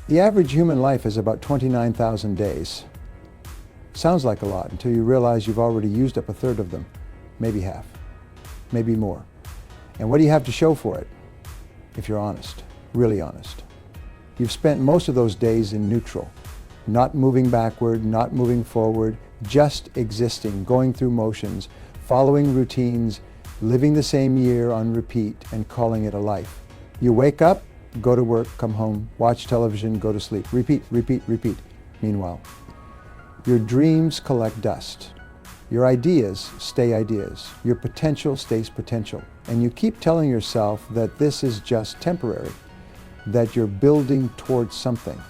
The average human life is about 29,000 days. Sounds like a lot until you realize you've already used up a third of them, maybe half, maybe more. And what do you have to show for it, if you're honest, really honest? You've spent most of those days in neutral, not moving backward, not moving forward, just existing, going through motions, following routines, living the same year on repeat and calling it a life. You wake up, go to work, come home, watch television, go to sleep, repeat, repeat, repeat. Meanwhile, your dreams collect dust. Your ideas stay ideas. Your potential stays potential. And you keep telling yourself that this is just temporary, that you're building towards something,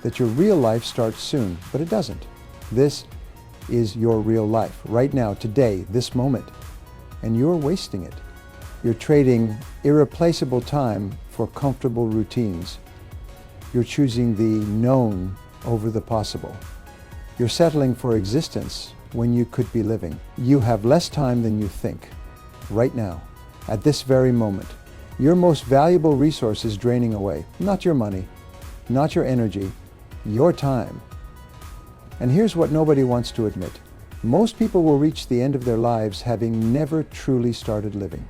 that your real life starts soon, but it doesn't. This is your real life, right now, today, this moment, and you're wasting it. You're trading irreplaceable time for comfortable routines. You're choosing the known over the possible. You're settling for existence when you could be living. You have less time than you think, right now, at this very moment. Your most valuable resource is draining away. Not your money, not your energy, your time. And here's what nobody wants to admit. Most people will reach the end of their lives having never truly started living.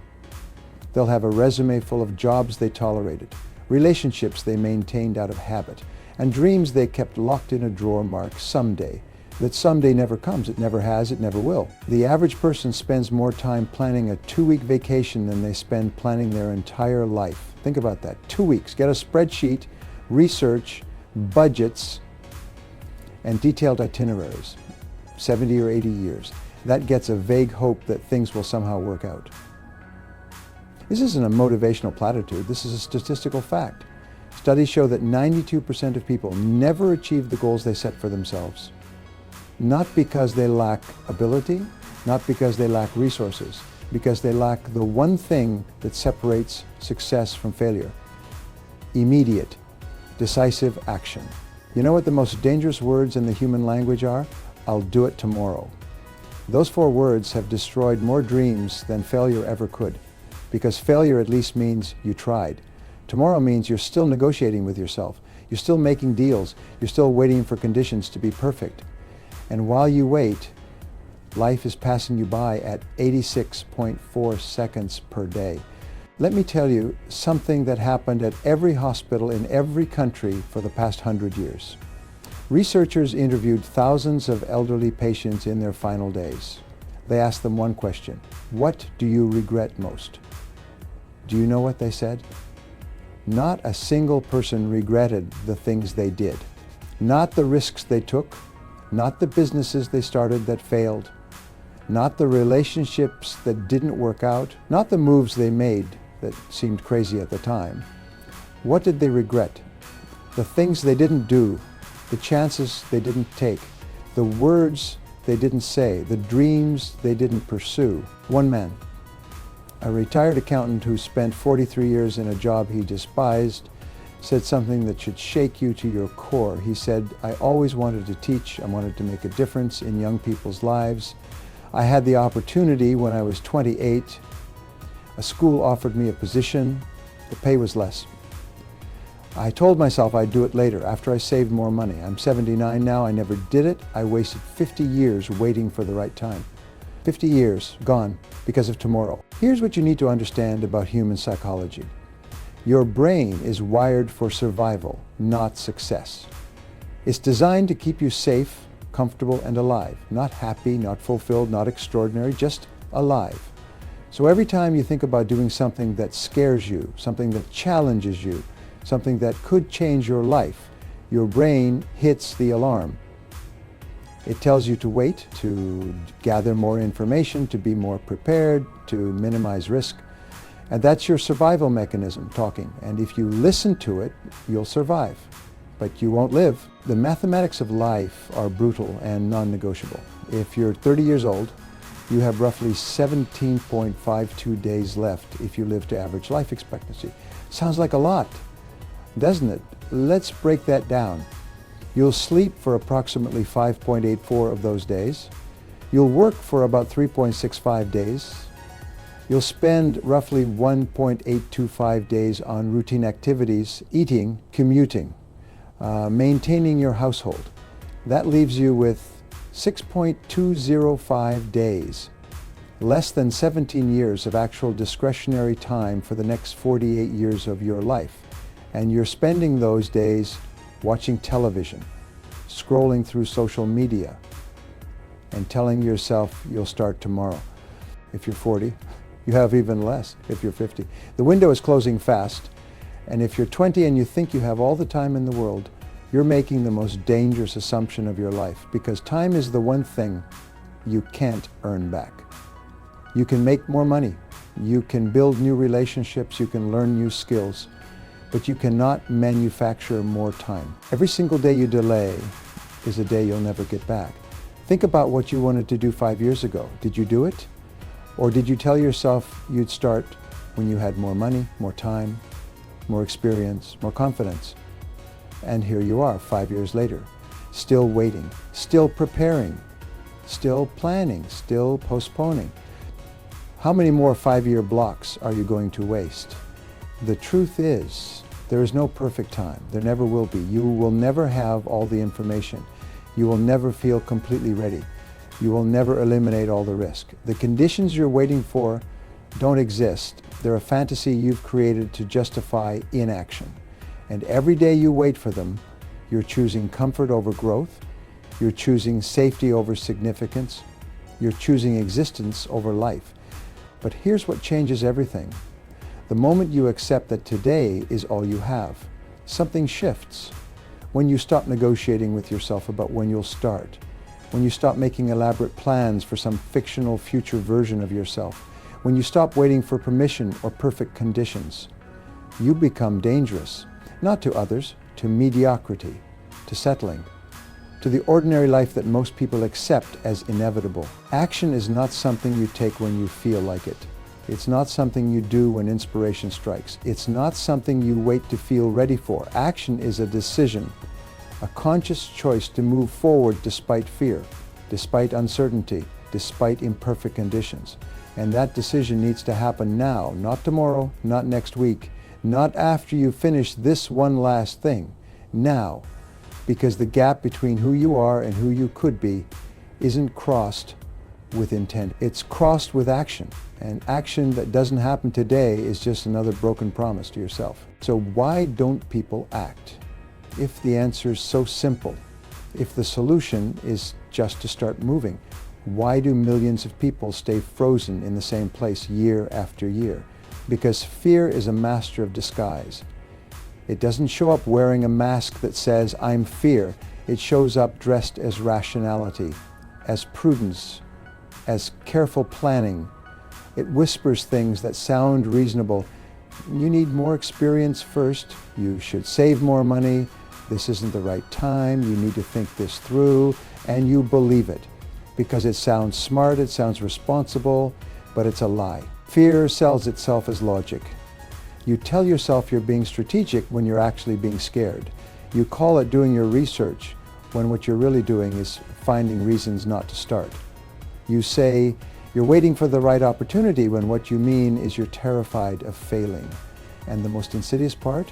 They'll have a resume full of jobs they tolerated, relationships they maintained out of habit, and dreams they kept locked in a drawer marked someday. That someday never comes, it never has, it never will. The average person spends more time planning a 2-week vacation than they spend planning their entire life. Think about that, 2 weeks. Get a spreadsheet, research, budgets, and detailed itineraries, 70 or 80 years. That gets a vague hope that things will somehow work out. This isn't a motivational platitude, this is a statistical fact. Studies show that 92% of people never achieve the goals they set for themselves. Not because they lack ability, not because they lack resources, because they lack the one thing that separates success from failure: immediate, decisive action. You know what the most dangerous words in the human language are? I'll do it tomorrow. Those 4 words have destroyed more dreams than failure ever could, because failure at least means you tried. Tomorrow means you're still negotiating with yourself. You're still making deals. You're still waiting for conditions to be perfect. And while you wait, life is passing you by at 86.4 seconds per day. Let me tell you something that happened at every hospital in every country for the past 100 years. Researchers interviewed thousands of elderly patients in their final days. They asked them one question: what do you regret most? Do you know what they said? Not a single person regretted the things they did. Not the risks they took, not the businesses they started that failed, not the relationships that didn't work out, not the moves they made that seemed crazy at the time. What did they regret? The things they didn't do, the chances they didn't take, the words they didn't say, the dreams they didn't pursue. One man, a retired accountant who spent 43 years in a job he despised, said something that should shake you to your core. He said, "I always wanted to teach. I wanted to make a difference in young people's lives. I had the opportunity when I was 28. A school offered me a position. The pay was less. I told myself I'd do it later, after I saved more money. I'm 79 now. I never did it. I wasted 50 years waiting for the right time. 50 years gone because of tomorrow." Here's what you need to understand about human psychology. Your brain is wired for survival, not success. It's designed to keep you safe, comfortable, and alive. Not happy, not fulfilled, not extraordinary, just alive. So every time you think about doing something that scares you, something that challenges you, something that could change your life, your brain hits the alarm. It tells you to wait, to gather more information, to be more prepared, to minimize risk. And that's your survival mechanism talking. And if you listen to it, you'll survive, but you won't live. The mathematics of life are brutal and non-negotiable. If you're 30 years old, you have roughly 17.52 days left if you live to average life expectancy. Sounds like a lot, doesn't it? Let's break that down. You'll sleep for approximately 5.84 of those days. You'll work for about 3.65 days. You'll spend roughly 1.825 days on routine activities, eating, commuting. maintaining your household. That leaves you with 6.205 days, less than 17 years of actual discretionary time for the next 48 years of your life. And you're spending those days watching television, scrolling through social media, and telling yourself you'll start tomorrow. If you're 40, you have even less if you're 50. The window is closing fast, and if you're 20 and you think you have all the time in the world, you're making the most dangerous assumption of your life, because time is the one thing you can't earn back. You can make more money, you can build new relationships, you can learn new skills, but you cannot manufacture more time. Every single day you delay is a day you'll never get back. Think about what you wanted to do 5 years ago. Did you do it? Or did you tell yourself you'd start when you had more money, more time, more experience, more confidence? And here you are 5 years later, still waiting, still preparing, still planning, still postponing. How many more 5-year blocks are you going to waste? The truth is, there is no perfect time. There never will be. You will never have all the information. You will never feel completely ready. You will never eliminate all the risk. The conditions you're waiting for don't exist. They're a fantasy you've created to justify inaction. And every day you wait for them, you're choosing comfort over growth, you're choosing safety over significance, you're choosing existence over life. But here's what changes everything. The moment you accept that today is all you have, something shifts. When you stop negotiating with yourself about when you'll start, when you stop making elaborate plans for some fictional future version of yourself, when you stop waiting for permission or perfect conditions, you become dangerous, not to others, to mediocrity, to settling, to the ordinary life that most people accept as inevitable. Action is not something you take when you feel like it. It's not something you do when inspiration strikes. It's not something you wait to feel ready for. Action is a decision, a conscious choice to move forward despite fear, despite uncertainty, despite imperfect conditions. And that decision needs to happen now, not tomorrow, not next week, not after you finish this one last thing. Now, because the gap between who you are and who you could be isn't crossed with intent. It's crossed with action. And action that doesn't happen today is just another broken promise to yourself. So why don't people act? If the answer is so simple, if the solution is just to start moving, why do millions of people stay frozen in the same place year after year? Because fear is a master of disguise. It doesn't show up wearing a mask that says, "I'm fear." It shows up dressed as rationality, as prudence, as careful planning. It whispers things that sound reasonable. You need more experience first. You should save more money. This isn't the right time. You need to think this through. And you believe it because it sounds smart, it sounds responsible, but it's a lie. Fear sells itself as logic. You tell yourself you're being strategic when you're actually being scared. You call it doing your research when what you're really doing is finding reasons not to start. You say you're waiting for the right opportunity when what you mean is you're terrified of failing. And the most insidious part?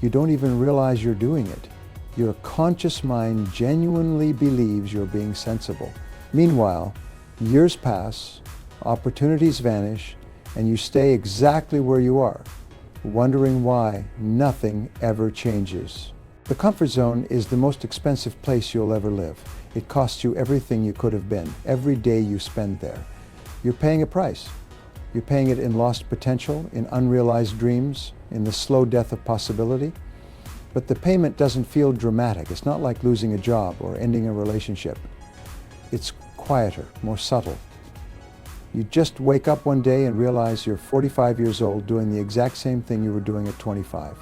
You don't even realize you're doing it. Your conscious mind genuinely believes you're being sensible. Meanwhile, years pass, opportunities vanish, and you stay exactly where you are, wondering why nothing ever changes. The comfort zone is the most expensive place you'll ever live. It costs you everything you could have been, every day you spend there. You're paying a price. You're paying it in lost potential, in unrealized dreams, in the slow death of possibility. But the payment doesn't feel dramatic. It's not like losing a job or ending a relationship. It's quieter, more subtle. You just wake up one day and realize you're 45 years old doing the exact same thing you were doing at 25.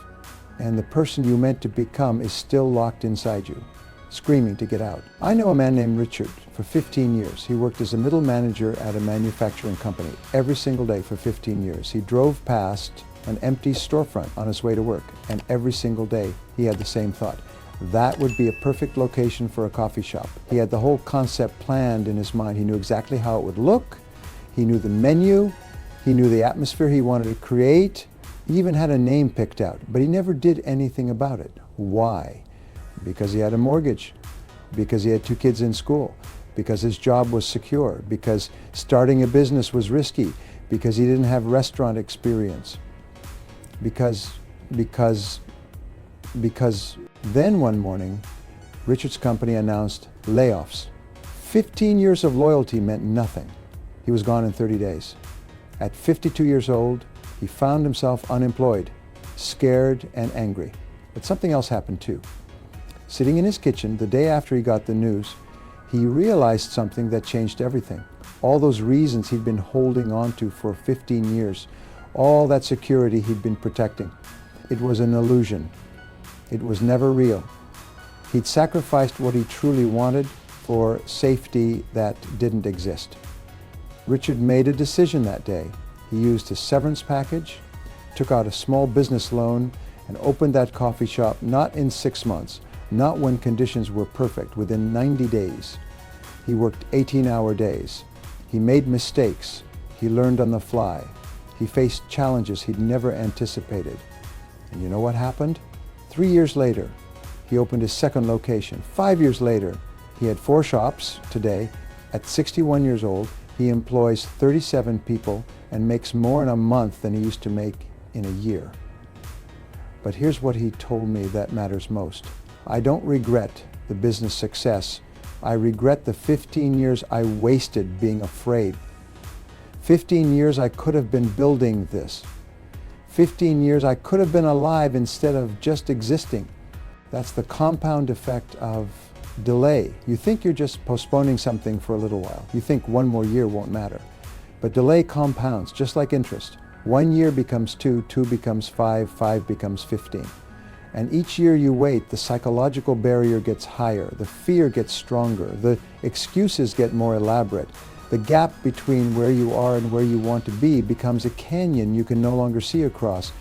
And the person you meant to become is still locked inside you, screaming to get out. I know a man named Richard for 15 years. He worked as a middle manager at a manufacturing company every single day for 15 years. He drove past an empty storefront on his way to work, and every single day he had the same thought. That would be a perfect location for a coffee shop. He had the whole concept planned in his mind. He knew exactly how it would look. He knew the menu. He knew the atmosphere he wanted to create. He even had a name picked out, but he never did anything about it. Why? because he had a mortgage, because he had 2 kids in school, because his job was secure, because starting a business was risky, because he didn't have restaurant experience, because then one morning, Richard's company announced layoffs. 15 years of loyalty meant nothing. He was gone in 30 days. At 52 years old, he found himself unemployed, scared and angry. But something else happened too. Sitting in his kitchen the day after he got the news, he realized something that changed everything. All those reasons he'd been holding on to for 15 years, all that security he'd been protecting, it was an illusion. It was never real. He'd sacrificed what he truly wanted for safety that didn't exist. Richard made a decision that day. He used his severance package, took out a small business loan, and opened that coffee shop not in 6 months, not when conditions were perfect, within 90 days. He worked 18-hour days. He made mistakes. He learned on the fly. He faced challenges he'd never anticipated. And you know what happened? 3 years later, he opened his second location. 5 years later, he had 4 shops today. At 61 years old, he employs 37 people and makes more in a month than he used to make in a year. But here's what he told me that matters most. I don't regret the business success. I regret the 15 years I wasted being afraid. 15 years I could have been building this. 15 years I could have been alive instead of just existing. That's the compound effect of delay. You think you're just postponing something for a little while. You think 1 more year won't matter. But delay compounds, just like interest. 1 year becomes 2, 2 becomes 5, 5 becomes 15. And each year you wait, the psychological barrier gets higher, the fear gets stronger, the excuses get more elaborate. The gap between where you are and where you want to be becomes a canyon you can no longer see across.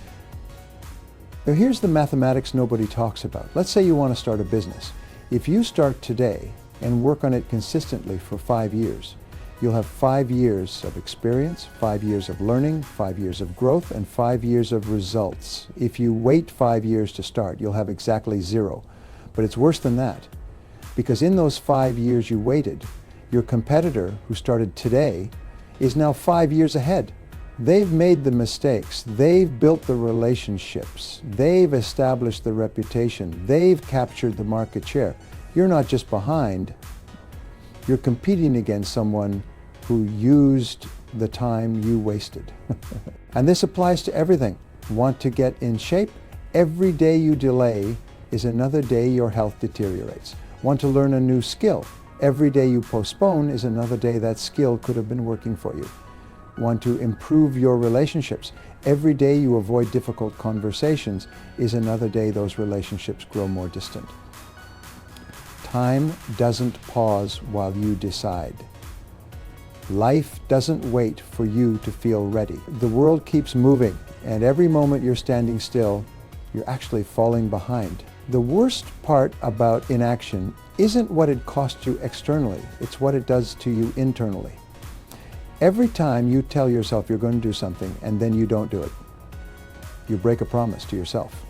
Now here's the mathematics nobody talks about. Let's say you want to start a business. If you start today and work on it consistently for 5 years, you'll have 5 years of experience, 5 years of learning, 5 years of growth, and 5 years of results. If you wait 5 years to start, you'll have exactly 0. But it's worse than that, because in those 5 years you waited, your competitor who started today is now 5 years ahead. They've made the mistakes, they've built the relationships, they've established the reputation, they've captured the market share. You're not just behind, you're competing against someone who used the time you wasted. And this applies to everything. Want to get in shape? Every day you delay is another day your health deteriorates. Want to learn a new skill? Every day you postpone is another day that skill could have been working for you. Want to improve your relationships? Every day you avoid difficult conversations is another day those relationships grow more distant. Time doesn't pause while you decide. Life doesn't wait for you to feel ready. The world keeps moving, and every moment you're standing still, you're actually falling behind. The worst part about inaction isn't what it costs you externally, it's what it does to you internally. Every time you tell yourself you're going to do something and then you don't do it, you break a promise to yourself.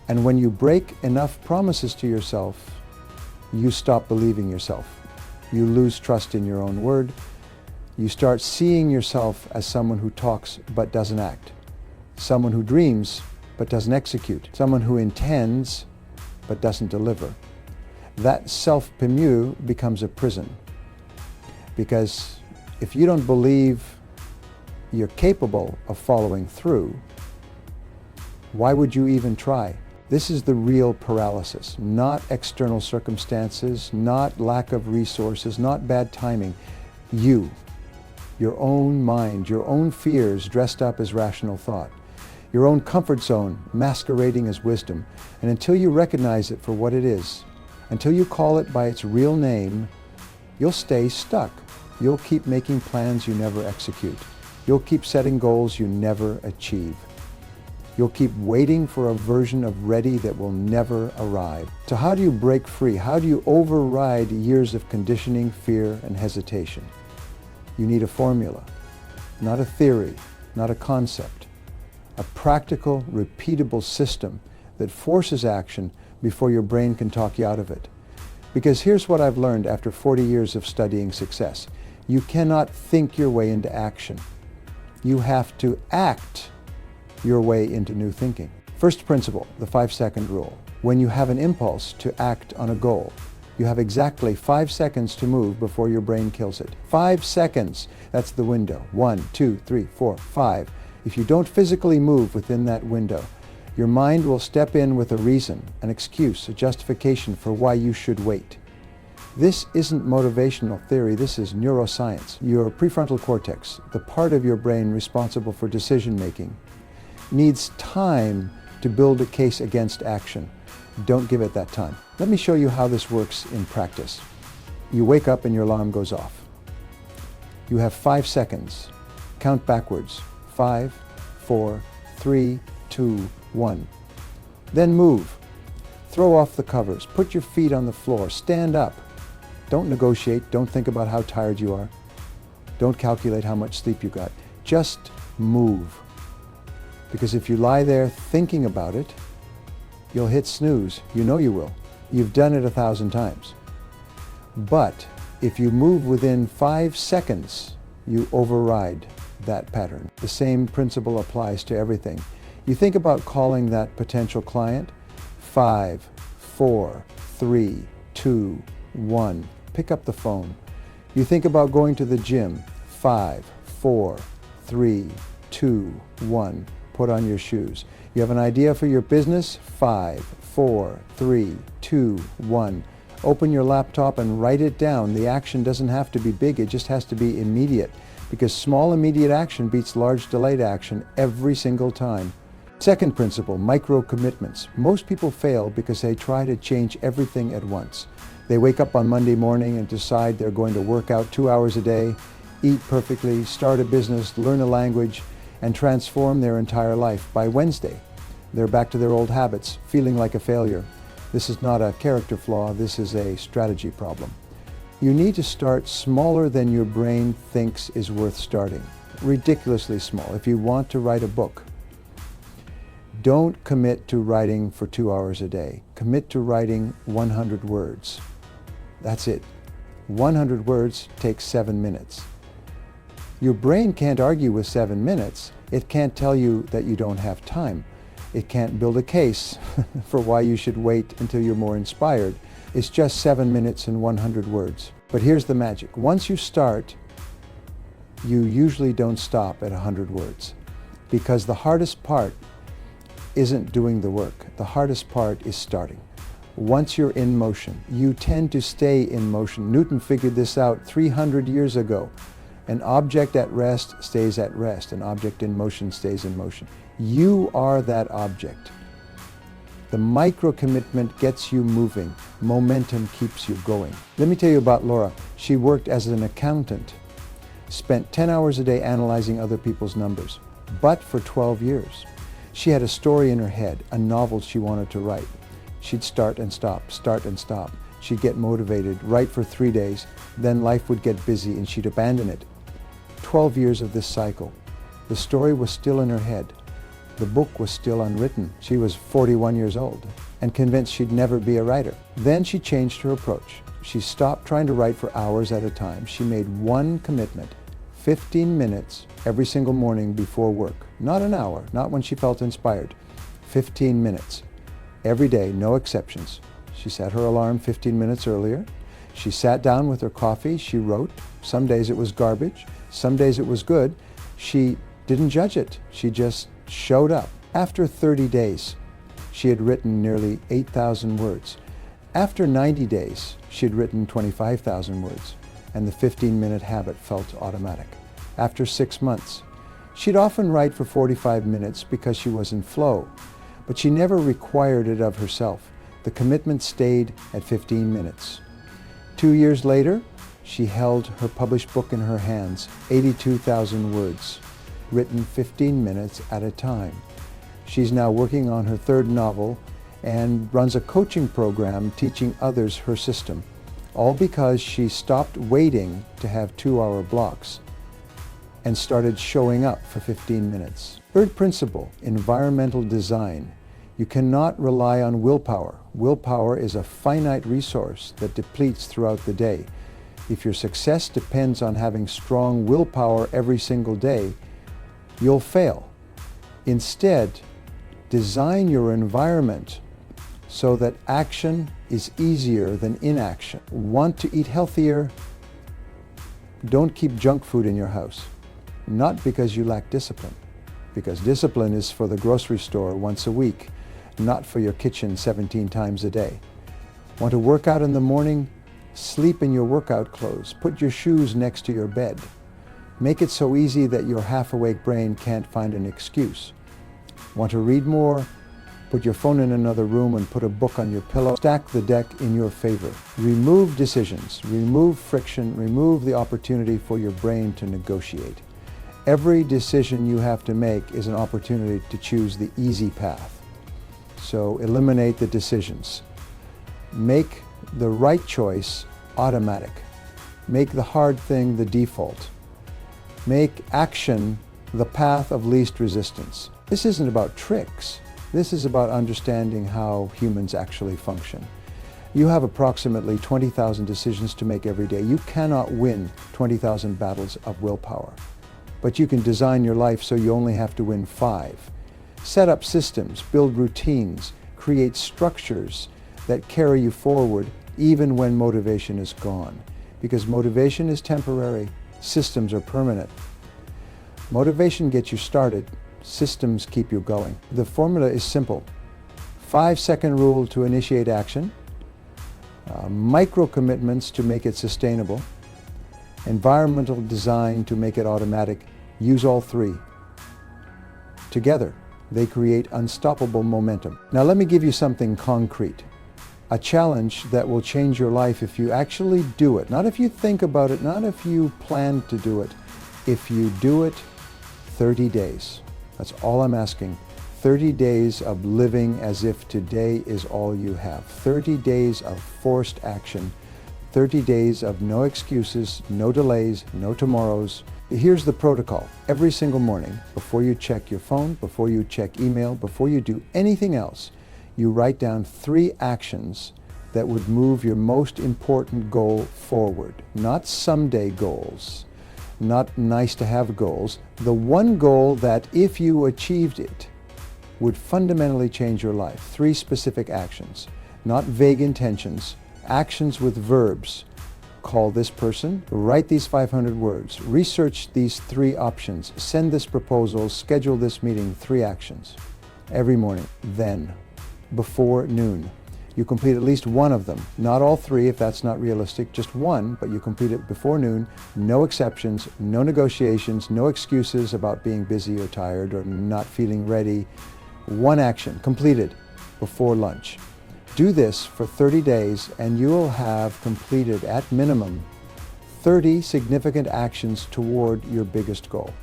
And when you break enough promises to yourself, you stop believing yourself. You lose trust in your own word. You start seeing yourself as someone who talks but doesn't act, someone who dreams but doesn't execute, someone who intends but doesn't deliver. That self-pimue becomes a prison, because if you don't believe you're capable of following through, why would you even try? This is the real paralysis, not external circumstances, not lack of resources, not bad timing. You, your own mind, your own fears dressed up as rational thought, your own comfort zone masquerading as wisdom. And until you recognize it for what it is, until you call it by its real name, you'll stay stuck. You'll keep making plans you never execute. You'll keep setting goals you never achieve. You'll keep waiting for a version of ready that will never arrive. So how do you break free? How do you override years of conditioning, fear, and hesitation? You need a formula, not a theory, not a concept. A practical, repeatable system that forces action before your brain can talk you out of it. Because here's what I've learned after 40 years of studying success. You cannot think your way into action. You have to act your way into new thinking. First principle, the 5-second rule. When you have an impulse to act on a goal, you have exactly 5 seconds to move before your brain kills it. 5 seconds, that's the window. 1, 2, 3, 4, 5. If you don't physically move within that window, your mind will step in with a reason, an excuse, a justification for why you should wait. This isn't motivational theory, this is neuroscience. Your prefrontal cortex, the part of your brain responsible for decision making, needs time to build a case against action. Don't give it that time. Let me show you how this works in practice. You wake up and your alarm goes off. You have 5 seconds. Count backwards. 5, 4, 3, 2, 1. Then move. Throw off the covers. Put your feet on the floor. Stand up. Don't negotiate. Don't think about how tired you are. Don't calculate how much sleep you got. Just move. Because if you lie there thinking about it, you'll hit snooze. You know you will. You've done it 1,000 times. But if you move within 5 seconds, you override that pattern. The same principle applies to everything. You think about calling that potential client. 5, 4, 3, 2, 1. Pick up the phone. You think about going to the gym. 5, 4, 3, 2, 1. Put on your shoes. You have an idea for your business? 5, 4, 3, 2, 1. Open your laptop and write it down. The action doesn't have to be big, it just has to be immediate. Because small immediate action beats large delayed action every single time. Second principle, micro commitments. Most people fail because they try to change everything at once. They wake up on Monday morning and decide they're going to work out 2 hours a day, eat perfectly, start a business, learn a language, and transform their entire life. By Wednesday, they're back to their old habits, feeling like a failure. This is not a character flaw, this is a strategy problem. You need to start smaller than your brain thinks is worth starting. Ridiculously small. If you want to write a book, don't commit to writing for 2 hours a day. Commit to writing 100 words. That's it. 100 words takes 7 minutes. Your brain can't argue with 7 minutes. It can't tell you that you don't have time. It can't build a case for why you should wait until you're more inspired. It's just 7 minutes and 100 words. But here's the magic. Once you start, you usually don't stop at 100 words. Because the hardest part isn't doing the work. The hardest part is starting. Once you're in motion, you tend to stay in motion. Newton figured this out 300 years ago. An object at rest stays at rest. An object in motion stays in motion. You are that object. The micro commitment gets you moving. Momentum keeps you going. Let me tell you about Laura. She worked as an accountant, spent 10 hours a day analyzing other people's numbers, but for 12 years. She had a story in her head, a novel she wanted to write. She'd start and stop, start and stop. She'd get motivated, write for 3 days, then life would get busy and she'd abandon it. 12 years of this cycle. The story was still in her head. The book was still unwritten. She was 41 years old and convinced she'd never be a writer. Then she changed her approach. She stopped trying to write for hours at a time. She made one commitment, 15 minutes every single morning before work. Not an hour, not when she felt inspired. 15 minutes. Every day, no exceptions. She set her alarm 15 minutes earlier. She sat down with her coffee. She wrote. Some days it was garbage. Some days it was good. She didn't judge it. She just showed up. After 30 days, she had written nearly 8,000 words. After 90 days, she had written 25,000 words, and the 15-minute habit felt automatic. After 6 months, she'd often write for 45 minutes because she was in flow, but she never required it of herself. The commitment stayed at 15 minutes. 2 years later, she held her published book in her hands, 82,000 words, written 15 minutes at a time. She's now working on her 3rd novel and runs a coaching program teaching others her system, all because she stopped waiting to have 2-hour blocks and started showing up for 15 minutes. Third principle, environmental design. You cannot rely on willpower. Willpower is a finite resource that depletes throughout the day. If your success depends on having strong willpower every single day, you'll fail. Instead, design your environment so that action is easier than inaction. Want to eat healthier? Don't keep junk food in your house. Not because you lack discipline, because discipline is for the grocery store once a week, not for your kitchen 17 times a day. Want to work out in the morning? Sleep in your workout clothes. Put your shoes next to your bed. Make it so easy that your half-awake brain can't find an excuse. Want to read more? Put your phone in another room and put a book on your pillow. Stack the deck in your favor. Remove decisions, remove friction, remove the opportunity for your brain to negotiate. Every decision you have to make is an opportunity to choose the easy path. So eliminate the decisions. Make the right choice automatic. Make the hard thing the default. Make action the path of least resistance. This isn't about tricks. This is about understanding how humans actually function. You have approximately 20,000 decisions to make every day. You cannot win 20,000 battles of willpower. But you can design your life so you only have to win 5. Set up systems, build routines, create structures that carry you forward even when motivation is gone. Because motivation is temporary, systems are permanent. Motivation gets you started, systems keep you going. The formula is simple. 5-second rule to initiate action, micro commitments to make it sustainable, environmental design to make it automatic. Use all 3. Together, they create unstoppable momentum. Now let me give you something concrete. A challenge that will change your life if you actually do it. Not if you think about it, not if you plan to do it. If you do it, 30 days. That's all I'm asking. 30 days of living as if today is all you have. 30 days of forced action. 30 days of no excuses, no delays, no tomorrows. Here's the protocol. Every single morning, before you check your phone, before you check email, before you do anything else, you write down 3 actions that would move your most important goal forward. Not someday goals, not nice to have goals. The one goal that if you achieved it would fundamentally change your life. 3 specific actions, not vague intentions, actions with verbs. Call this person, write these 500 words, research these 3 options, send this proposal, schedule this meeting. 3 actions every morning. Then, before noon, you complete at least one of them. Not all 3 if that's not realistic, just one, but you complete it before noon. No exceptions, no negotiations, no excuses about being busy or tired or not feeling ready. One action completed before lunch. Do this for 30 days and you will have completed at minimum 30 significant actions toward your biggest goal.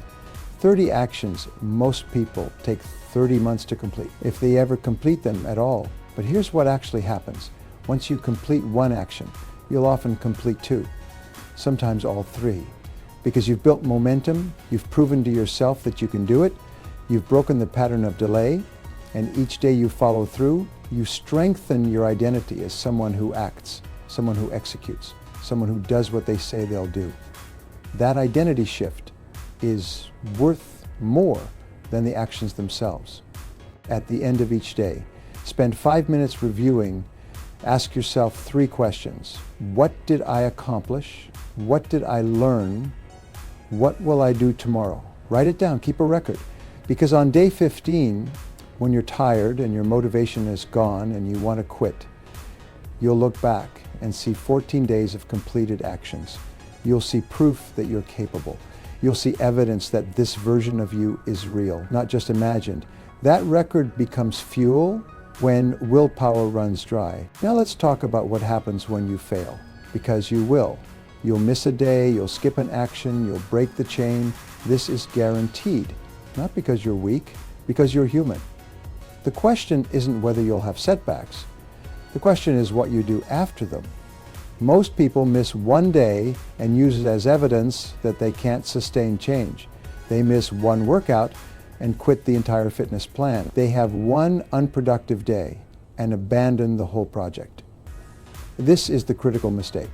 30 actions most people take 30 months to complete, if they ever complete them at all. But here's what actually happens. Once you complete one action, you'll often complete 2, sometimes all 3. Because you've built momentum, you've proven to yourself that you can do it, you've broken the pattern of delay, and each day you follow through, you strengthen your identity as someone who acts, someone who executes, someone who does what they say they'll do. That identity shift is worth more than the actions themselves. At the end of each day, spend 5 minutes reviewing. Ask yourself 3 questions. What did I accomplish? What did I learn? What will I do tomorrow? Write it down, keep a record. Because on day 15, when you're tired and your motivation is gone and you want to quit, you'll look back and see 14 days of completed actions. You'll see proof that you're capable. You'll see evidence that this version of you is real, not just imagined. That record becomes fuel when willpower runs dry. Now let's talk about what happens when you fail, because you will. You'll miss a day, you'll skip an action, you'll break the chain. This is guaranteed, not because you're weak, because you're human. The question isn't whether you'll have setbacks. The question is what you do after them. Most people miss one day and use it as evidence that they can't sustain change. They miss one workout and quit the entire fitness plan. They have one unproductive day and abandon the whole project. This is the critical mistake.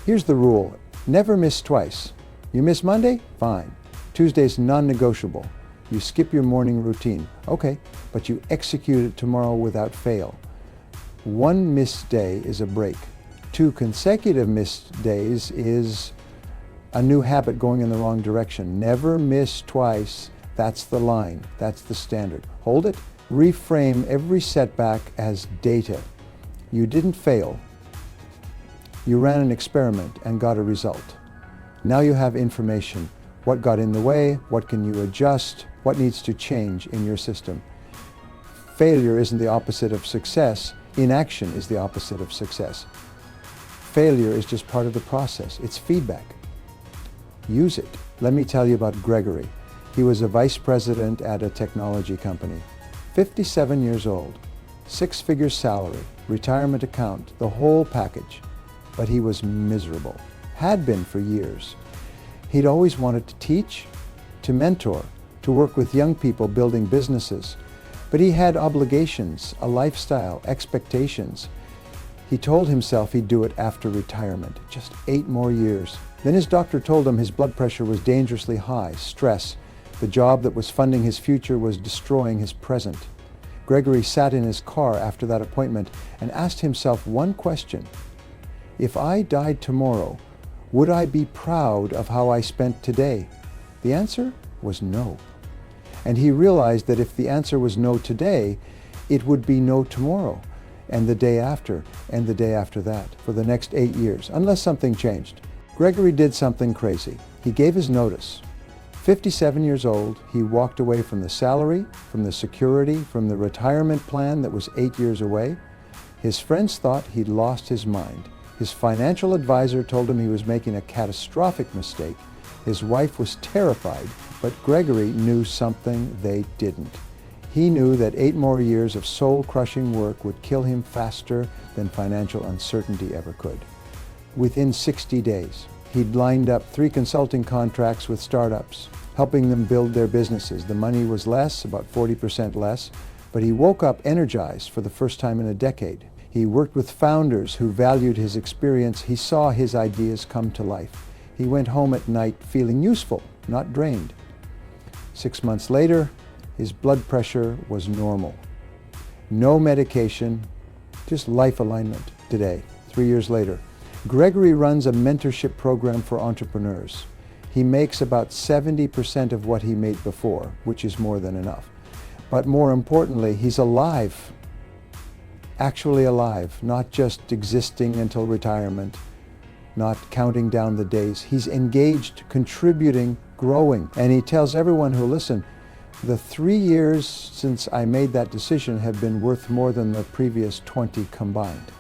Here's the rule. Never miss twice. You miss Monday? Fine. Tuesday's non-negotiable. You skip your morning routine. Okay, but you execute it tomorrow without fail. One missed day is a break. 2 consecutive missed days is a new habit going in the wrong direction. Never miss twice. That's the line. That's the standard. Hold it. Reframe every setback as data. You didn't fail. You ran an experiment and got a result. Now you have information. What got in the way? What can you adjust? What needs to change in your system? Failure isn't the opposite of success. Inaction is the opposite of success. Failure is just part of the process. It's feedback. Use it. Let me tell you about Gregory. He was a vice president at a technology company. 57 years old, 6-figure salary, retirement account, the whole package. But he was miserable. Had been for years. He'd always wanted to teach, to mentor, to work with young people building businesses. But he had obligations, a lifestyle, expectations. He told himself he'd do it after retirement, just 8 more years. Then his doctor told him his blood pressure was dangerously high, stress. The job that was funding his future was destroying his present. Gregory sat in his car after that appointment and asked himself one question. If I died tomorrow, would I be proud of how I spent today? The answer was no. And he realized that if the answer was no today, it would be no tomorrow, and the day after, and the day after that, for the next 8 years, unless something changed. Gregory did something crazy. He gave his notice. 57 years old, he walked away from the salary, from the security, from the retirement plan that was 8 years away. His friends thought he'd lost his mind. His financial advisor told him he was making a catastrophic mistake. His wife was terrified, but Gregory knew something they didn't. He knew that 8 more years of soul-crushing work would kill him faster than financial uncertainty ever could. Within 60 days, he'd lined up 3 consulting contracts with startups, helping them build their businesses. The money was less, about 40% less, but he woke up energized for the first time in a decade. He worked with founders who valued his experience. He saw his ideas come to life. He went home at night feeling useful, not drained. 6 months later, his blood pressure was normal. No medication, just life alignment today, 3 years later. Gregory runs a mentorship program for entrepreneurs. He makes about 70% of what he made before, which is more than enough. But more importantly, he's alive. Actually alive, not just existing until retirement, not counting down the days. He's engaged, contributing, growing. And he tells everyone who listen, the 3 years since I made that decision have been worth more than the previous 20 combined.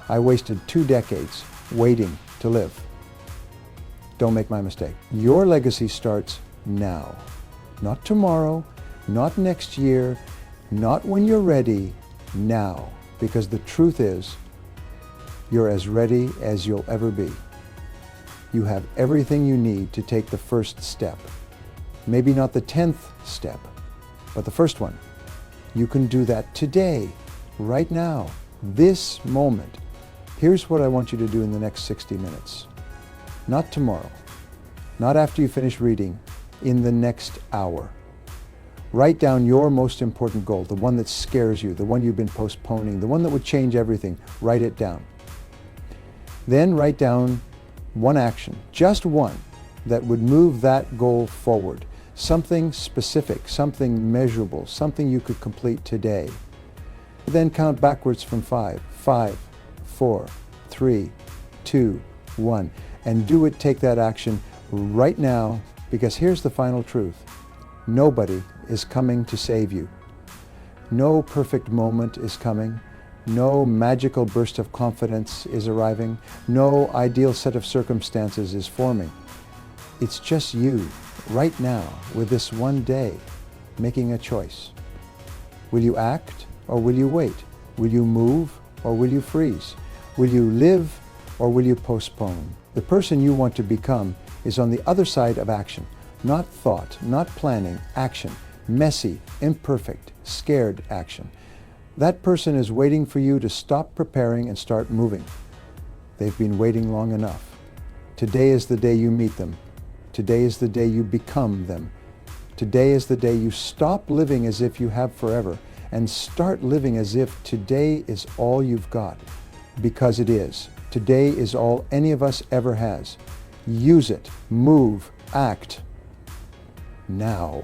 I wasted 2 decades waiting to live. Don't make my mistake. Your legacy starts now. Not tomorrow, not next year, not when you're ready, now. Because the truth is, you're as ready as you'll ever be. You have everything you need to take the first step. Maybe not the 10th step, but the first one. You can do that today, right now, this moment. Here's what I want you to do in the next 60 minutes. Not tomorrow, not after you finish reading, in the next hour. Write down your most important goal, the one that scares you, the one you've been postponing, the one that would change everything. Write it down. Then write down one action, just one, that would move that goal forward. Something specific, something measurable, something you could complete today. Then count backwards from 5. 5, 4, 3, 2, 1. And take that action right now, because here's the final truth. Nobody is coming to save you. No perfect moment is coming. No magical burst of confidence is arriving. No ideal set of circumstances is forming. It's just you, right now, with this one day, making a choice. Will you act or will you wait? Will you move or will you freeze? Will you live or will you postpone? The person you want to become is on the other side of action. Not thought, not planning, action. Messy, imperfect, scared action. That person is waiting for you to stop preparing and start moving. They've been waiting long enough. Today is the day you meet them. Today is the day you become them. Today is the day you stop living as if you have forever and start living as if today is all you've got. Because it is. Today is all any of us ever has. Use it. Move. Act. Now.